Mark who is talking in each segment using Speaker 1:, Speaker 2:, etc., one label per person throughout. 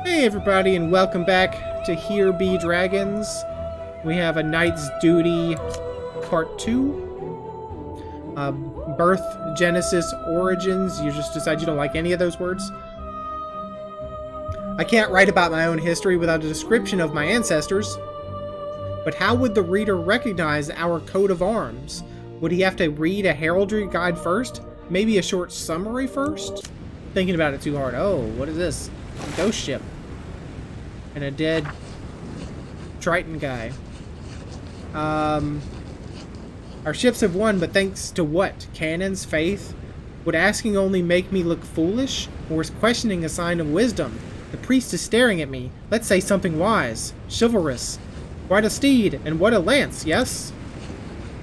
Speaker 1: Hey everybody, and welcome back to Here Be Dragons. We have a Knight's Duty Part 2. Birth, Genesis, Origins. You just decide you don't like any of those words. I can't write about my own history without a description of my ancestors. But how would the reader recognize our coat of arms? Would he have to read a heraldry guide first? Maybe a short summary first? Thinking about it too hard. Oh, what is this? A ghost ship. And a dead Triton guy. Our ships have won, but thanks to what? Cannons? Faith? Would asking only make me look foolish? Or is questioning a sign of wisdom? The priest is staring at me. Let's say something wise. Chivalrous. Quite a steed, and what a lance, yes?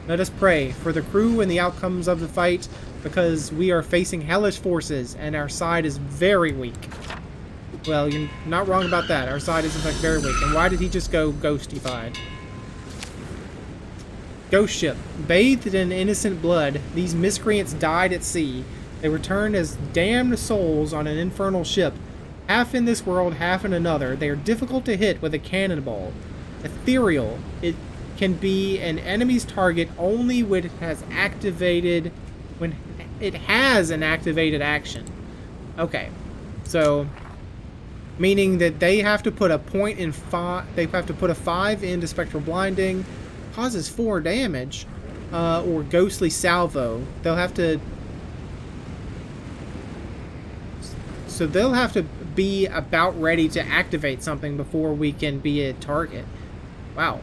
Speaker 1: Let us pray for the crew and the outcomes of the fight, because we are facing hellish forces, and our side is very weak. Well, you're not wrong about that. Our side is in fact very weak. And why did he just go ghostified? Ghost ship. Bathed in innocent blood, these miscreants died at sea. They returned as damned souls on an infernal ship. Half in this world, half in another. They are difficult to hit with a cannonball. Ethereal. It can be an enemy's target only when it has an activated action. Okay. So meaning that they have to put a point in 5. They have to put a 5 into spectral blinding, causes 4 damage, or ghostly salvo. They'll have to. So they'll have to be about ready to activate something before we can be a target. Wow.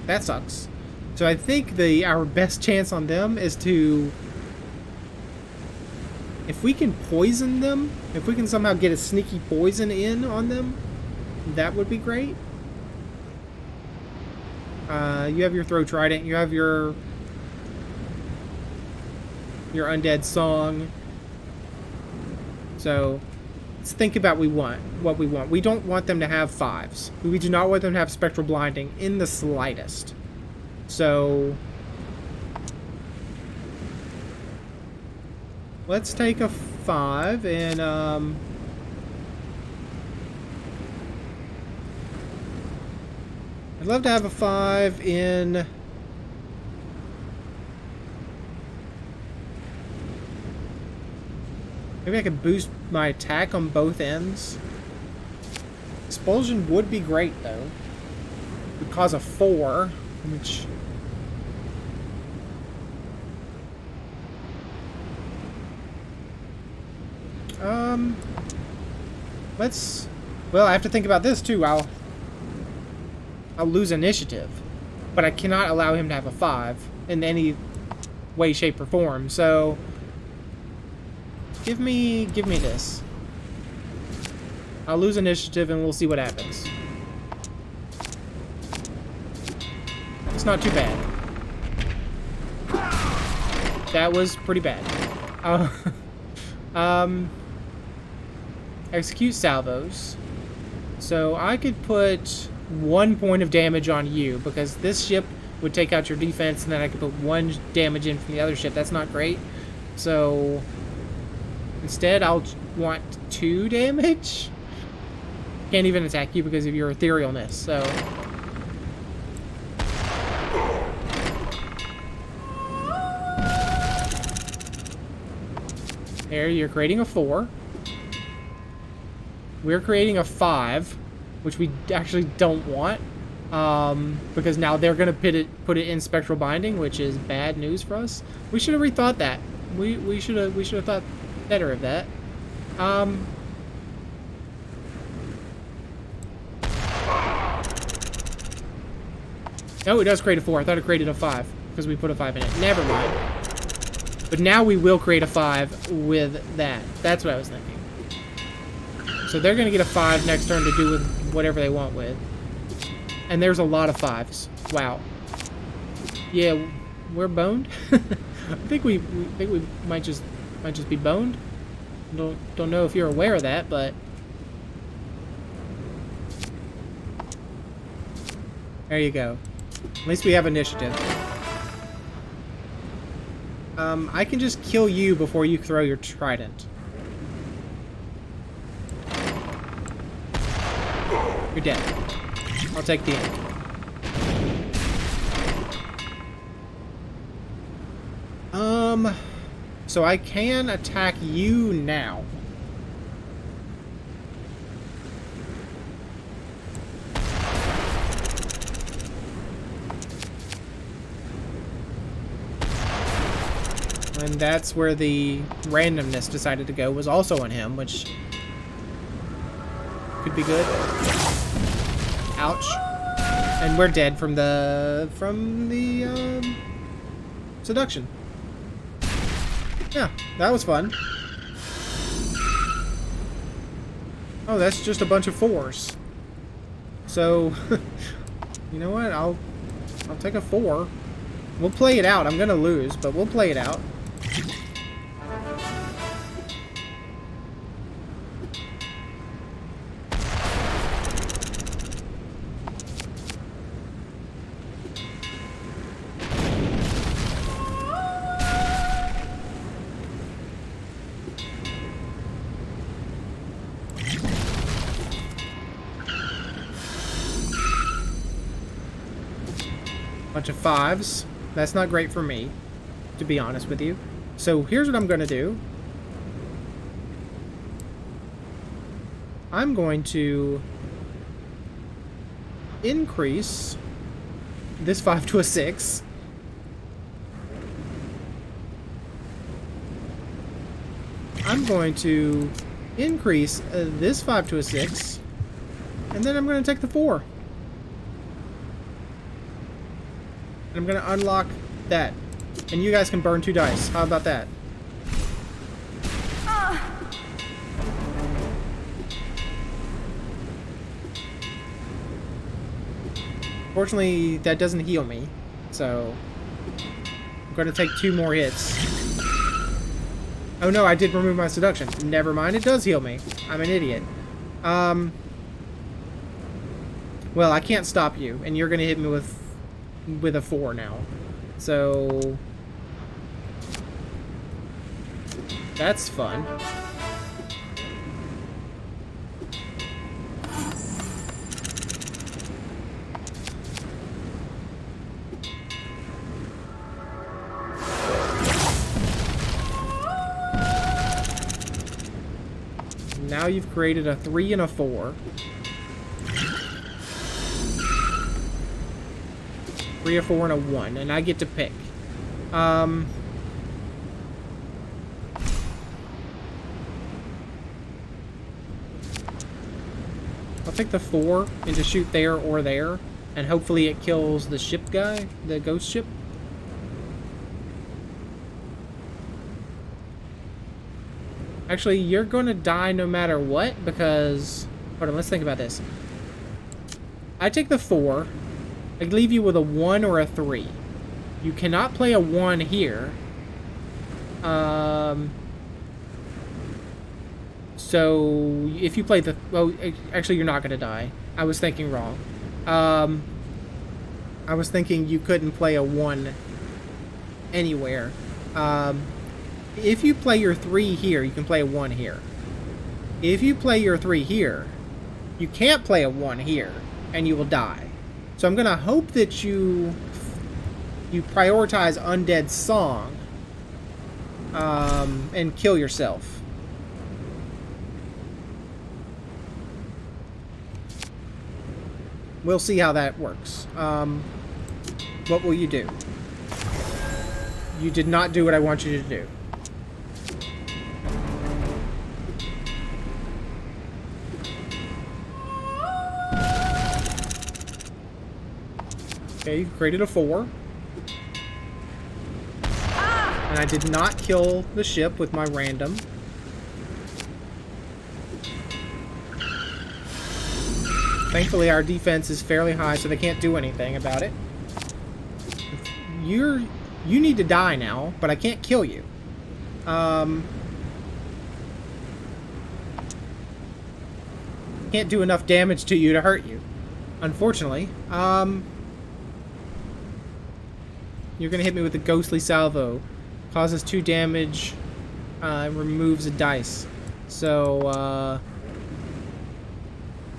Speaker 1: That sucks. So I think our best chance on them is to. If we can poison them, if we can somehow get a sneaky poison in on them, that would be great. You have your throw trident, you have your undead song. So let's think about what we want. We don't want them to have 5s. We do not want them to have spectral blinding in the slightest. So let's take a 5 and I'd love to have a 5 in maybe I could boost my attack on both ends. Expulsion would be great though. It would cause a 4, which well, I have to think about this too. I'll lose initiative, but I cannot allow him to have a 5 in any way, shape, or form. So give me this. I'll lose initiative and we'll see what happens. It's not too bad. That was pretty bad. Execute salvos. So I could put 1 point of damage on you because this ship would take out your defense, and then I could put 1 damage in from the other ship. That's not great. So instead, I'll want 2 damage. Can't even attack you because of your etherealness. So there, you're creating a 4. We're creating a 5, which we actually don't want, because now they're going to put it in spectral binding, which is bad news for us. We should have rethought that. We should have thought better of that. No, it does create a 4. I thought it created a 5 because we put a 5 in it. Never mind. But now we will create a 5 with that. That's what I was thinking. So they're going to get a 5 next turn to do with whatever they want with. And there's a lot of 5s. Wow. Yeah, we're boned. I think we might just be boned. Don't know if you're aware of that, but there you go. At least we have initiative. I can just kill you before you throw your trident. You're dead. I'll take the end. So I can attack you now. And that's where the randomness decided to go, was also on him, which could be good. Ouch. And we're dead from the seduction. Yeah, that was fun. Oh, that's just a bunch of 4s. So, you know what? I'll take a 4. We'll play it out. I'm gonna lose, but we'll play it out. Bunch of 5s. That's not great for me, to be honest with you. So here's what I'm going to do. I'm going to increase this 5 to a 6. I'm going to increase this 5 to a 6. And then I'm going to take the 4. And I'm going to unlock that. And you guys can burn 2 dice. How about that? Fortunately, that doesn't heal me. So, I'm going to take 2 more hits. Oh no, I did remove my seduction. Never mind, it does heal me. I'm an idiot. Well, I can't stop you. And you're going to hit me with a 4 now. So that's fun. Now you've created a 3 and a 4. 3, a 4, and a 1, and I get to pick. I'll take the 4 and just shoot there or there, and hopefully it kills the ship guy, the ghost ship. Actually, you're gonna die no matter what, because... Hold on, let's think about this. I take the 4. I leave you with a 1 or a 3. You cannot play a 1 here. So, if you play the... Well, actually, you're not going to die. I was thinking wrong. I was thinking you couldn't play a 1 anywhere. If you play your 3 here, you can play a 1 here. If you play your 3 here, you can't play a 1 here, and you will die. So I'm going to hope that you prioritize Undead Song and kill yourself. We'll see how that works. What will you do? You did not do what I want you to do. Okay, you created a 4. And I did not kill the ship with my random. Thankfully, our defense is fairly high, so they can't do anything about it. You need to die now, but I can't kill you. Can't do enough damage to you to hurt you, unfortunately. You're gonna hit me with a ghostly salvo. Causes 2 damage. Removes a dice. So,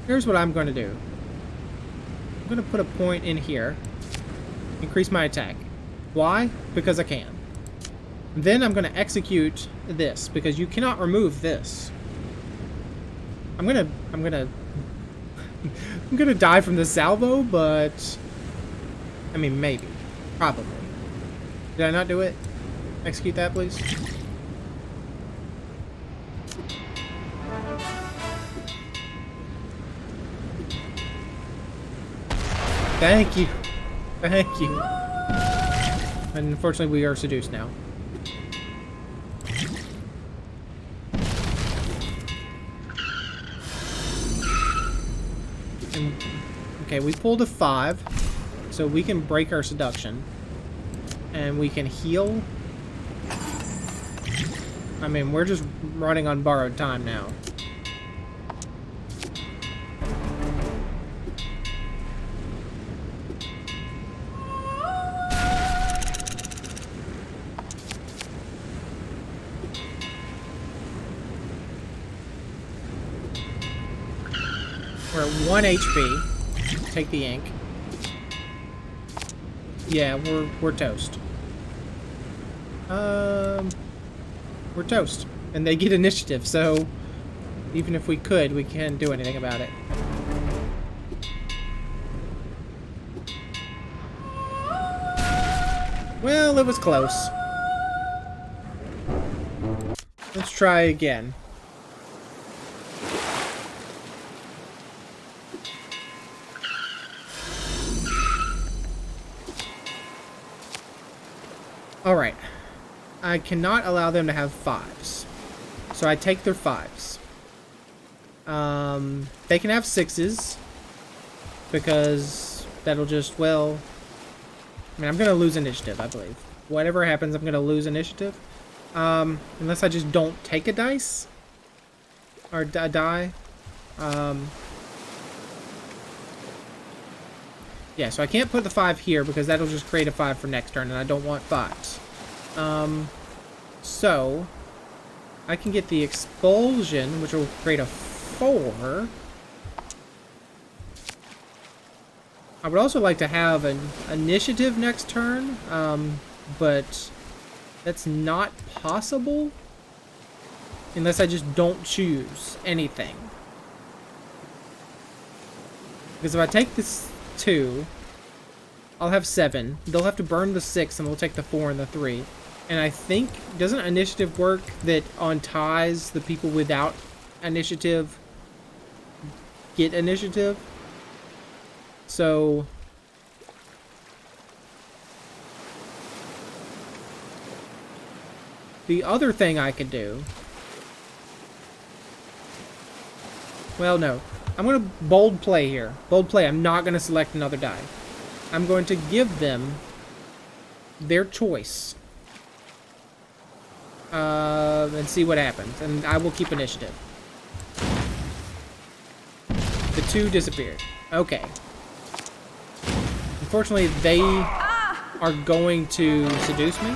Speaker 1: Here's what I'm going to do. I'm going to put a point in here. Increase my attack. Why? Because I can. Then I'm going to execute this, because you cannot remove this. I'm gonna die from the salvo, but I mean, maybe. Probably. Did I not do it? Execute that, please. Thank you. Thank you. And unfortunately, we are seduced now. And, okay, we pulled a 5, so we can break our seduction. And we can heal. I mean, we're just running on borrowed time now. We're at 1 HP. Take the ink. Yeah, we're toast. We're toast. And they get initiative, so even if we could, we can't do anything about it. Well, it was close. Let's try again. Alright. I cannot allow them to have 5s. So I take their 5s. They can have 6s. Because that'll just, well... I mean, I'm going to lose initiative, I believe. Whatever happens, I'm going to lose initiative. Unless I just don't take a dice. Or a die. Yeah, so I can't put the 5 here because that'll just create a 5 for next turn, and I don't want 5s. So I can get the expulsion, which will create a 4. I would also like to have an initiative next turn, but that's not possible unless I just don't choose anything. Because if I take this 2, I'll have 7. They'll have to burn the 6, and we'll take the 4 and the 3. And I think, doesn't initiative work that on ties, the people without initiative get initiative? So... the other thing I could do... well, no. I'm going to bold play here. Bold play. I'm not going to select another die. I'm going to give them their choice. And see what happens. And I will keep initiative. The 2 disappeared. Okay. Unfortunately, they are going to seduce me.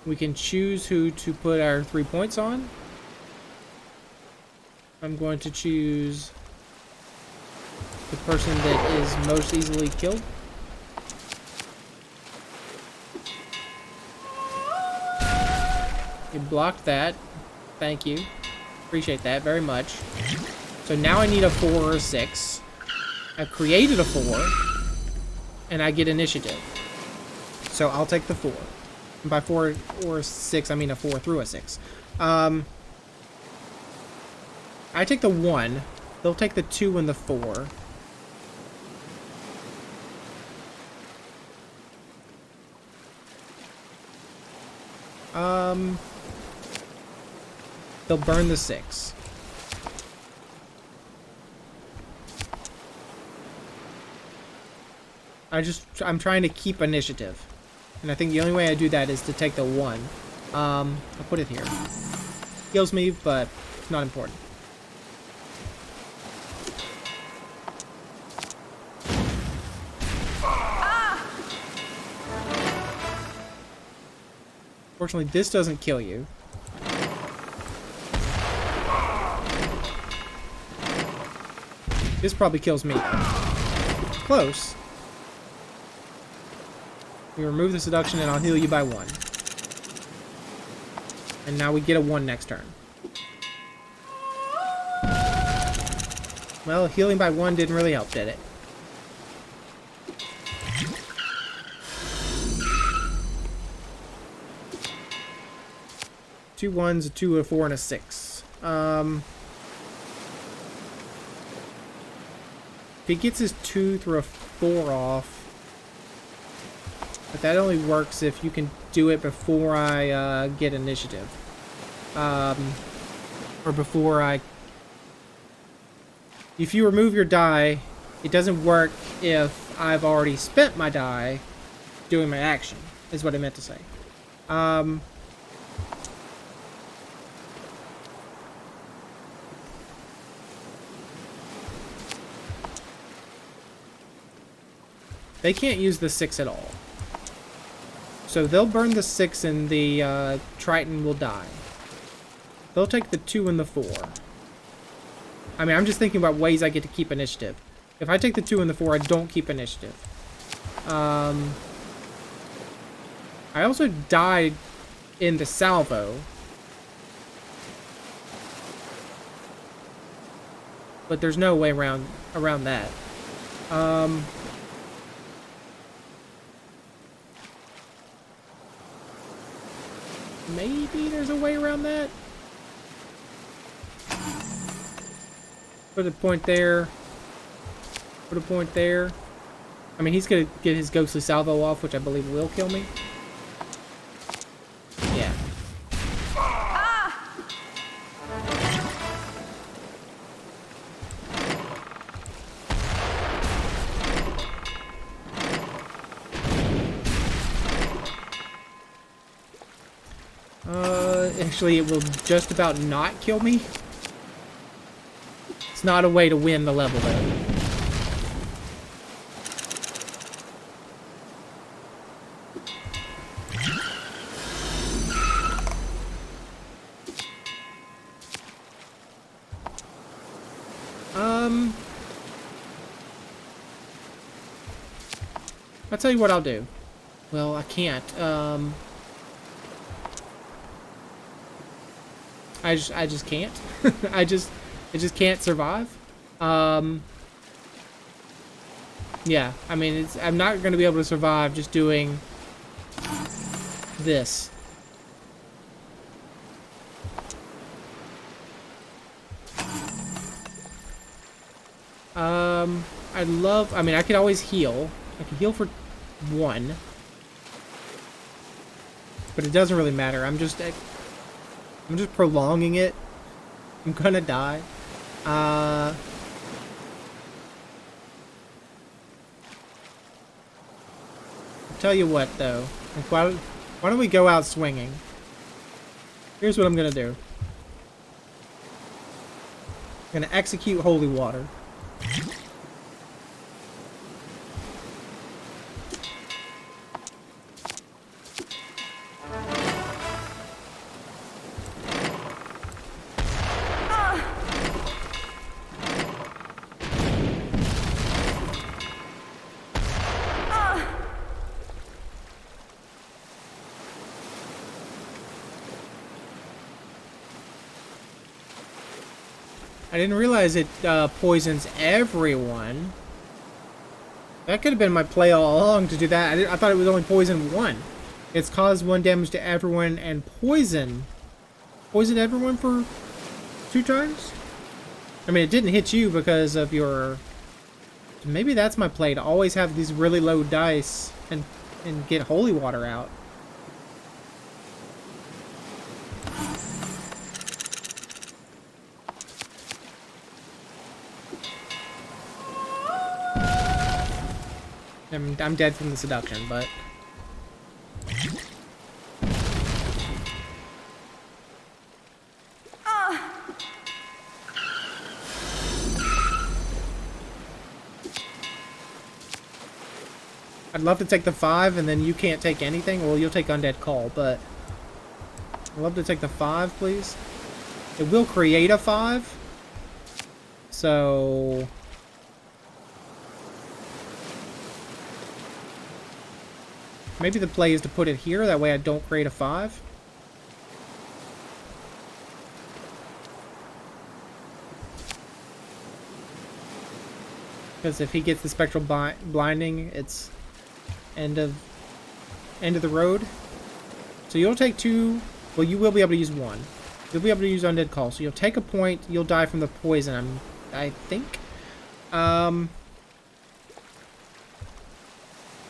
Speaker 1: We can choose who to put our 3 points on. I'm going to choose the person that is most easily killed. You blocked that. Thank you. Appreciate that very much. So now I need a 4 or a 6. I've created a 4. And I get initiative. So I'll take the 4. And by 4 or 6, I mean a 4 through a 6. I take the 1. They'll take the 2 and the 4. They'll burn the 6. I'm trying to keep initiative. And I think the only way I do that is to take the 1. I'll put it here. Kills me, but not important. Fortunately, this doesn't kill you. This probably kills me. Close. We remove the seduction and I'll heal you by 1. And now we get a 1 next turn. Well, healing by 1 didn't really help, did it? Two 1s, a 2, a 4, and a 6. If he gets his 2 through a 4 off, but that only works if you can do it before I get initiative. Or before I... If you remove your die, it doesn't work if I've already spent my die doing my action, is what I meant to say. They can't use the 6 at all. So they'll burn the 6 and the Triton will die. They'll take the 2 and the 4. I mean, I'm just thinking about ways I get to keep initiative. If I take the 2 and the 4, I don't keep initiative. I also died in the salvo. But there's no way around that. Maybe there's a way around that. Put a point there. Put a point there. I mean, he's gonna get his ghostly salvo off, which I believe will kill me. Yeah. Actually, it will just about not kill me. It's not a way to win the level, though. I'll tell you what I'll do. Well, I can't. I just can't. I just can't survive. Yeah, I mean, I'm not going to be able to survive just doing this. I mean, I could always heal. I can heal for 1. But it doesn't really matter. I'm just prolonging it. I'm gonna die. I'll tell you what, though. Why don't we go out swinging? Here's what I'm gonna do. I'm gonna execute Holy Water. I didn't realize it poisons everyone. That could have been my play all along to do that. I thought it was only poison 1. It's caused 1 damage to everyone and poison everyone for 2 turns? I mean, it didn't hit you because of your... Maybe that's my play, to always have these really low dice and get Holy Water out. I'm dead from the seduction, but... I'd love to take the 5 and then you can't take anything. Well, you'll take Undead Call, but... I'd love to take the 5, please. It will create a 5. So... maybe the play is to put it here, that way I don't create a 5. Because if he gets the spectral blinding, it's end of the road. So you'll take 2. Well, you will be able to use 1. You'll be able to use Undead Call. So you'll take a point. You'll die from the poison, I think.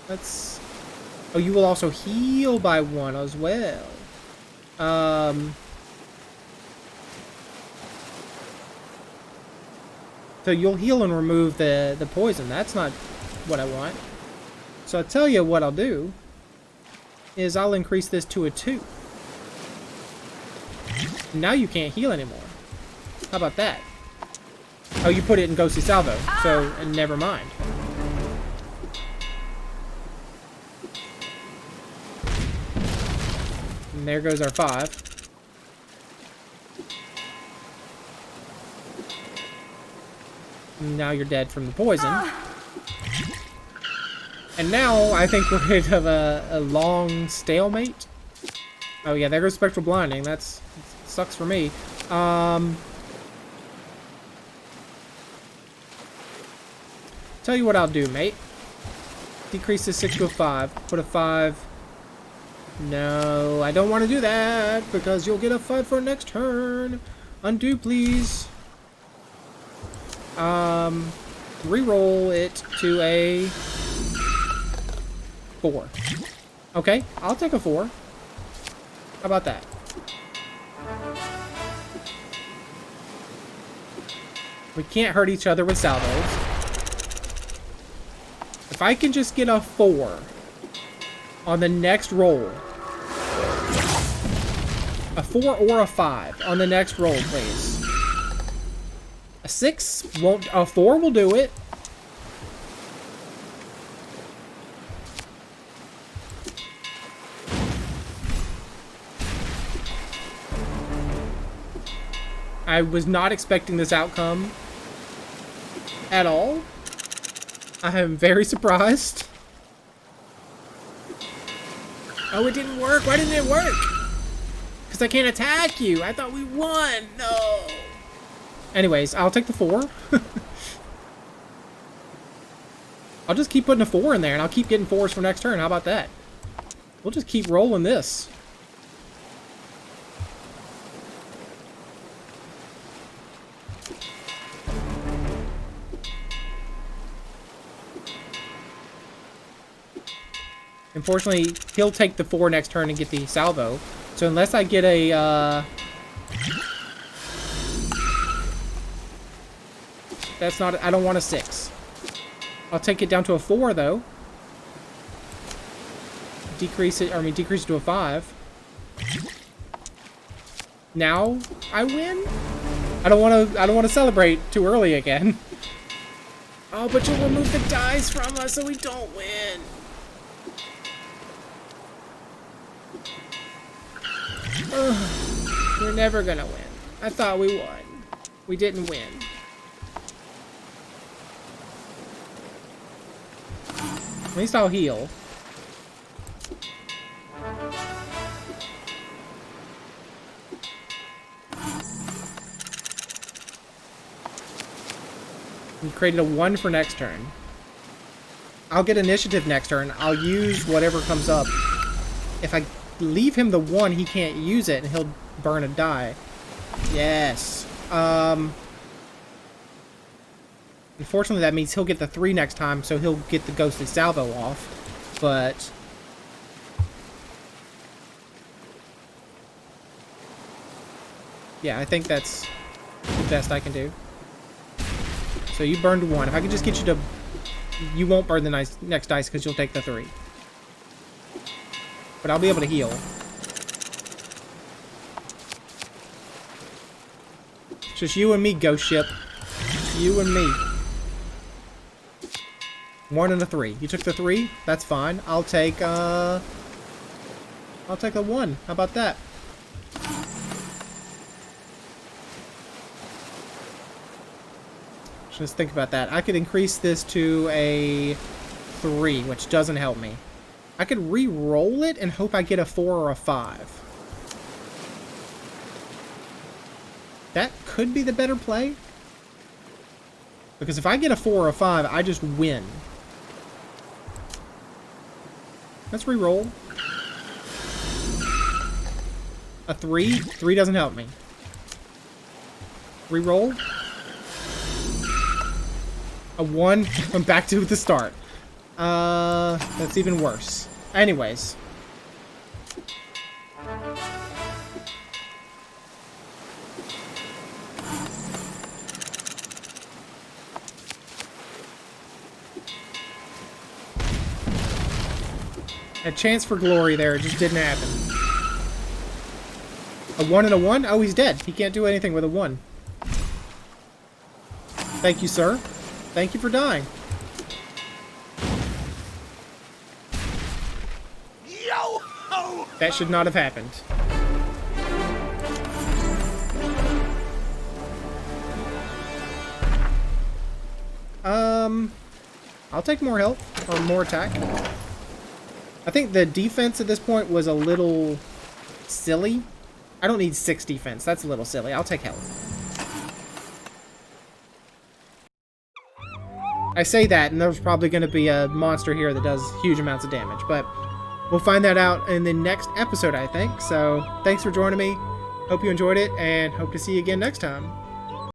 Speaker 1: Let's... oh, you will also heal by 1 as well. So you'll heal and remove the poison. That's not what I want. So I'll tell you what I'll do. Is I'll increase this to a 2. Now you can't heal anymore. How about that? Oh, you put it in Ghostly Salvo. So, never mind. And there goes our 5. Now you're dead from the poison. And now I think we're going to have a long stalemate. Oh yeah, there goes Spectral Blinding. That's sucks for me. Tell you what I'll do, mate. Decrease this 6 to a 5. Put a 5. No, I don't want to do that because you'll get a 5 for next turn. Undo, please. Reroll it to a 4. Okay, I'll take a 4. How about that? We can't hurt each other with salvos. If I can just get a 4 on the next roll. A 4 or a 5 on the next roll, please. A 6 won't... a 4 will do it. I was not expecting this outcome at all. I am very surprised. Oh, it didn't work. Why didn't it work? Because I can't attack you. I thought we won. No. Anyways, I'll take the 4. I'll just keep putting a 4 in there, and I'll keep getting 4s for next turn. How about that? We'll just keep rolling this. Unfortunately, he'll take the 4 next turn and get the salvo. So unless I get a, that's not... I don't want a 6. I'll take it down to a 4, though. Decrease it... decrease it to a 5. Now I win? I don't want to celebrate too early again. Oh, but you'll remove the dice from us so we don't win. We're never gonna win. I thought we won. We didn't win. At least I'll heal. We created a 1 for next turn. I'll get initiative next turn. I'll use whatever comes up. If I leave him the 1, he can't use it, and he'll burn a die. Yes. Unfortunately, that means he'll get the 3 next time, so he'll get the Ghostly Salvo off. But... yeah, I think that's the best I can do. So you burned 1. If I could just get you to... you won't burn the next dice because you'll take the 3. But I'll be able to heal. It's just you and me, Ghost Ship. You and me. 1 and a 3. You took the 3? That's fine. I'll take the 1. How about that? Just think about that. I could increase this to a 3, which doesn't help me. I could re-roll it and hope I get a 4 or a 5. That could be the better play. Because if I get a 4 or a 5, I just win. Let's re-roll. A 3? 3 doesn't help me. Re-roll. A 1. I'm back to the start. That's even worse. Anyways. A chance for glory there. It just didn't happen. A 1 and a 1? Oh, he's dead. He can't do anything with a 1. Thank you, sir. Thank you for dying. Yo-ho! That should not have happened. I'll take more health, or more attack. I think the defense at this point was a little silly. I don't need 6 defense. That's a little silly. I'll take health. I say that, and there's probably going to be a monster here that does huge amounts of damage, but we'll find that out in the next episode, I think. So, thanks for joining me. Hope you enjoyed it, and hope to see you again next time.